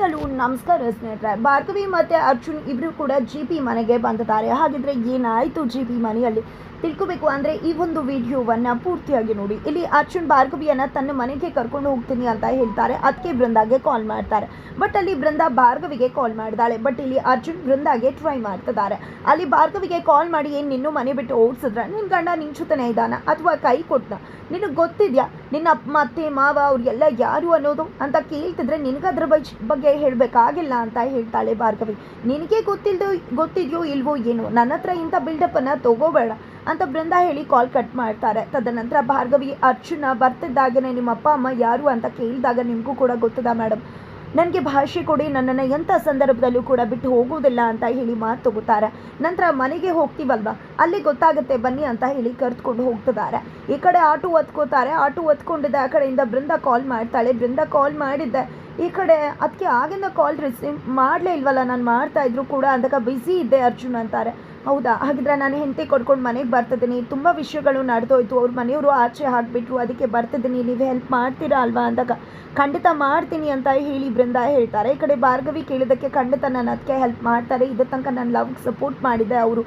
Hello ನಮಸ್ಕಾರ ಸ್ನೇಹಿತರೆ. ಭಾರ್ಗವಿ ಮತ್ತು ಅರ್ಜುನ್ ಇಬ್ಬರು ಕೂಡ ಜಿ ಪಿ ಮನೆಗೆ ಬಂದಿದ್ದಾರೆ. ಹಾಗಿದ್ರೆ ಏನಾಯಿತು ಜಿ ಪಿ ಮನೆಯಲ್ಲಿ ತಿಳ್ಕೊಬೇಕು ಅಂದರೆ ಈ ಒಂದು ವಿಡಿಯೋವನ್ನು ಪೂರ್ತಿಯಾಗಿ ನೋಡಿ. ಇಲ್ಲಿ ಅರ್ಜುನ್ ಭಾರ್ಗವಿಯನ್ನು ತನ್ನ ಮನೆಗೆ ಕರ್ಕೊಂಡು ಹೋಗ್ತೀನಿ ಅಂತ ಹೇಳ್ತಾರೆ. ಅದಕ್ಕೆ ಬೃಂದಾಗೆ ಕಾಲ್ ಮಾಡ್ತಾರೆ. ಬಟ್ ಅಲ್ಲಿ ಬೃಂದಾ ಭಾರ್ಗವಿಗೆ ಕಾಲ್ ಮಾಡಿದಾಳೆ. ಬಟ್ ಇಲ್ಲಿ ಅರ್ಜುನ್ ಬೃಂದಾಗೆ ಟ್ರೈ ಮಾಡ್ತಿದ್ದಾರೆ. ಅಲ್ಲಿ ಭಾರ್ಗವಿಗೆ ಕಾಲ್ ಮಾಡಿ ಏನು ನಿನ್ನೂ ಮನೆ ಬಿಟ್ಟು ಓಡಿಸಿದ್ರೆ ನಿನ್ನ ಗಂಡ ನಿನ್ನ ಜೊತೆನೇ ಇದ್ದಾನ ಅಥವಾ ಕೈ ಕೊಟ್ಟನ, ನಿನಗೆ ಗೊತ್ತಿದೆಯಾ ನಿನ್ನ ಅತ್ತೆ ಮಾವ ಅವ್ರಿಗೆಲ್ಲ ಯಾರು ಅನ್ನೋದು ಅಂತ ಕೇಳ್ತಿದ್ರೆ ನಿನಗದ್ರ ಬಗ್ಗೆ ಹೇಳಬೇಕಾಗಿಲ್ಲ ಅಂತ ಹೇಳ್ತಾಳೆ ಭಾರ್ಗವಿ. ನಿನಗೆ ಗೊತ್ತಿದೆಯೋ ಇಲ್ವೋ ಏನೋ, ನನ್ನ ಹತ್ರ ಇಂಥ ಬಿಲ್ಡಪ್ಪನ್ನು ತಗೋಬೇಡ ಅಂತ ಬೃಂದಾ ಹೇಳಿ ಕಾಲ್ ಕಟ್ ಮಾಡ್ತಾರೆ. ತದನಂತರ ಭಾರ್ಗವಿ ಅರ್ಜುನ ಬರ್ತಿದ್ದಾಗನೇ ನಿಮ್ಮ ಅಪ್ಪ ಅಮ್ಮ ಯಾರು ಅಂತ ಕೇಳಿದಾಗ ನಿಮಗೂ ಕೂಡ ಗೊತ್ತದ ಮೇಡಮ್, ನನಗೆ ಭಾಷೆ ಕೊಡಿ, ನನ್ನನ್ನು ಎಂಥ ಸಂದರ್ಭದಲ್ಲೂ ಕೂಡ ಬಿಟ್ಟು ಹೋಗೋದಿಲ್ಲ ಅಂತ ಹೇಳಿ ಮಾತು ತಗೋತಾರೆ. ನಂತರ ಮನೆಗೆ ಹೋಗ್ತೀವಲ್ವ ಅಲ್ಲಿ ಗೊತ್ತಾಗುತ್ತೆ ಬನ್ನಿ ಅಂತ ಹೇಳಿ ಕರೆದುಕೊಂಡು ಹೋಗ್ತಿದ್ದಾರೆ. ಈ ಕಡೆ ಆಟೋ ಒತ್ಕೋತಾರೆ. ಆಟೋ ಒತ್ಕೊಂಡಿದ್ದೆ ಆ ಕಡೆಯಿಂದ ಬೃಂದಾ ಕಾಲ್ ಮಾಡ್ತಾಳೆ. ಬೃಂದಾ ಕಾಲ್ ಮಾಡಿದ್ದೆ ಈ ಕಡೆ ಅದಕ್ಕೆ ಆಗಿಂದ ಕಾಲ್ ರಿಸೀವ್ ಮಾಡಲೇ ಇಲ್ವಲ್ಲ, ನಾನು ಮಾಡ್ತಾಯಿದ್ರು ಕೂಡ ಅಂದಾಗ ಬ್ಯುಸಿ ಇದ್ದೆ ಅರ್ಜುನ್ ಅಂತಾರೆ. ಹೌದಾ, ಹಾಗಿದ್ರೆ ನಾನು ಹೆಂಡತಿ ಕೊಡ್ಕೊಂಡು ಮನೆಗೆ ಬರ್ತಿದ್ದೀನಿ, ತುಂಬ ವಿಷಯಗಳು ನಡೆದೋಯ್ತು, ಅವ್ರ ಮನೆಯವರು ಆಚೆ ಹಾಕಿಬಿಟ್ರು, ಅದಕ್ಕೆ ಬರ್ತಿದ್ದೀನಿ, ನೀವು ಹೆಲ್ಪ್ ಮಾಡ್ತೀರಾ ಅಲ್ವಾ ಅಂದಾಗ ಖಂಡಿತ ಮಾಡ್ತೀನಿ ಅಂತ ಹೇಳಿ ಬೃಂದಾ ಹೇಳ್ತಾರೆ. ಈ ಕಡೆ ಭಾರ್ಗವಿ ಕೇಳಿದ್ದಕ್ಕೆ ಖಂಡಿತ ನಾನು ಅದಕ್ಕೆ ಹೆಲ್ಪ್ ಮಾಡ್ತಾರೆ, ಇದ್ರ ತನಕ ನಾನು ಲವ್ಗೆ ಸಪೋರ್ಟ್ ಮಾಡಿದ್ದೆ, ಅವ್ರು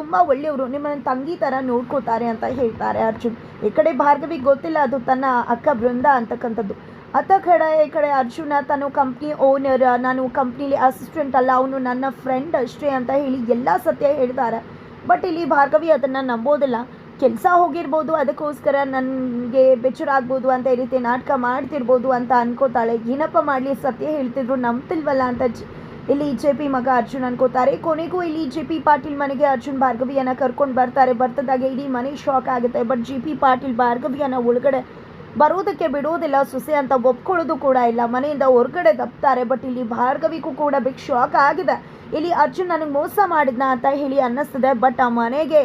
ತುಂಬ ಒಳ್ಳೆಯವರು, ನಿಮ್ಮನ್ನು ತಂಗಿ ಥರ ನೋಡ್ಕೋತಾರೆ ಅಂತ ಹೇಳ್ತಾರೆ ಅರ್ಜುನ್. ಈ ಕಡೆ ಭಾರ್ಗವಿಗೆ ಗೊತ್ತಿಲ್ಲ ಅದು ತನ್ನ ಅಕ್ಕ ಬೃಂದಾ ಅಂತಕ್ಕಂಥದ್ದು. ಈ ಕಡೆ ಅರ್ಜುನ ತನ್ನ ಕಂಪ್ನಿ ಓನರ್, ನಾನು ಕಂಪ್ನಿಲಿ ಅಸಿಸ್ಟೆಂಟ್ ಅಲ್ಲ, ಅವನು ನನ್ನ ಫ್ರೆಂಡ್ ಅಷ್ಟೇ ಅಂತ ಹೇಳಿ ಎಲ್ಲ ಸತ್ಯ ಹೇಳ್ತಾರೆ. ಬಟ್ ಇಲ್ಲಿ ಭಾರ್ಗವಿ ಅದನ್ನು ನಂಬೋದಿಲ್ಲ. ಕೆಲಸ ಹೋಗಿರ್ಬೋದು, ಅದಕ್ಕೋಸ್ಕರ ನನಗೆ ಬೇಜಾರಾಗ್ಬೋದು ಅಂತ ಈ ರೀತಿ ನಾಟಕ ಮಾಡ್ತಿರ್ಬೋದು ಅಂತ ಅನ್ಕೋತಾಳೆ. ಏನಪ್ಪ ಮಾಡಲಿ, ಸತ್ಯ ಹೇಳ್ತಿದ್ರು ನಂಬ್ತಿಲ್ವಲ್ಲ ಅಂತ ಇಲ್ಲಿ ಜೆ ಪಿ ಮಗ ಅರ್ಜುನ್ ಅನ್ಕೋತಾರೆ. ಕೊನೆಗೂ ಇಲ್ಲಿ ಜೆ ಪಿ ಪಾಟೀಲ್ ಮನೆಗೆ ಅರ್ಜುನ್ ಭಾರ್ಗವಿಯನ್ನು ಕರ್ಕೊಂಡು ಬರ್ತಾರೆ. ಬರ್ತದಾಗ ಇಡೀ ಮನೆ ಶಾಕ್ ಆಗುತ್ತೆ. ಬಟ್ ಜೆ ಪಿ ಪಾಟೀಲ್ ಭಾರ್ಗವಿಯನ್ನು ಒಳಗಡೆ ಬರೋದಕ್ಕೆ ಬಿಡೋದಿಲ್ಲ, ಸೊಸೆ ಅಂತ ಒಪ್ಕೊಳ್ಳೋದು ಕೂಡ ಇಲ್ಲ, ಮನೆಯಿಂದ ಹೊರಗಡೆ ದಬ್ತಾರೆ. ಬಟ್ ಇಲ್ಲಿ ಭಾರ್ಗವಿಗೂ ಕೂಡ ಬಿಗ್ ಶಾಕ್ ಆಗಿದೆ. ಇಲ್ಲಿ ಅರ್ಜುನ್ ನನಗೆ ಮೋಸ ಮಾಡಿದ್ನ ಅಂತ ಹೇಳಿ ಅನ್ನಿಸ್ತದೆ. ಬಟ್ ಆ ಮನೆಗೆ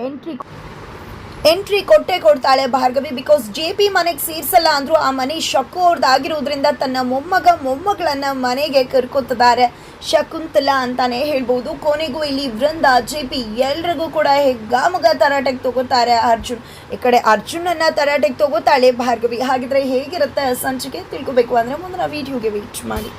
ಎಂಟ್ರಿ ಕೊಡ್ತಾಳೆ ಭಾರ್ಗವಿ. ಬಿಕಾಸ್ ಜೆ ಪಿ ಮನೆಗೆ ಸೇರಿಸಲ್ಲ ಅಂದರೂ ಆ ಮನೆ ಶಕು ಅವ್ರದ್ದಾಗಿರೋದ್ರಿಂದ ತನ್ನ ಮೊಮ್ಮಗಳನ್ನ ಮನೆಗೆ ಕರ್ಕೊತಿದ್ದಾರೆ. ಶಕುಂತಲಾ ಅಂತಾನೆ ಹೇಳ್ಬೋದು. ಕೊನೆಗೂ ಇಲ್ಲಿ ಬೃಂದಾ ಜೆ ಪಿ ಎಲ್ರಿಗೂ ಕೂಡ ಹೆಗ್ಗಾಮಗ ತರಾಟೆಗೆ ತಗೋತಾರೆ ಅರ್ಜುನ್. ಈ ಕಡೆ ಅರ್ಜುನನ್ನ ತರಾಟೆಗೆ ತಗೋತಾಳೆ ಭಾರ್ಗವಿ. ಹಾಗಿದ್ರೆ ಹೇಗಿರುತ್ತೆ ಸಂಚಿಕೆ ತಿಳ್ಕೊಬೇಕು ಅಂದರೆ ಮುಂದಿನ ವಿಡಿಯೋಗೆ ವೇಟ್ ಮಾಡಿ.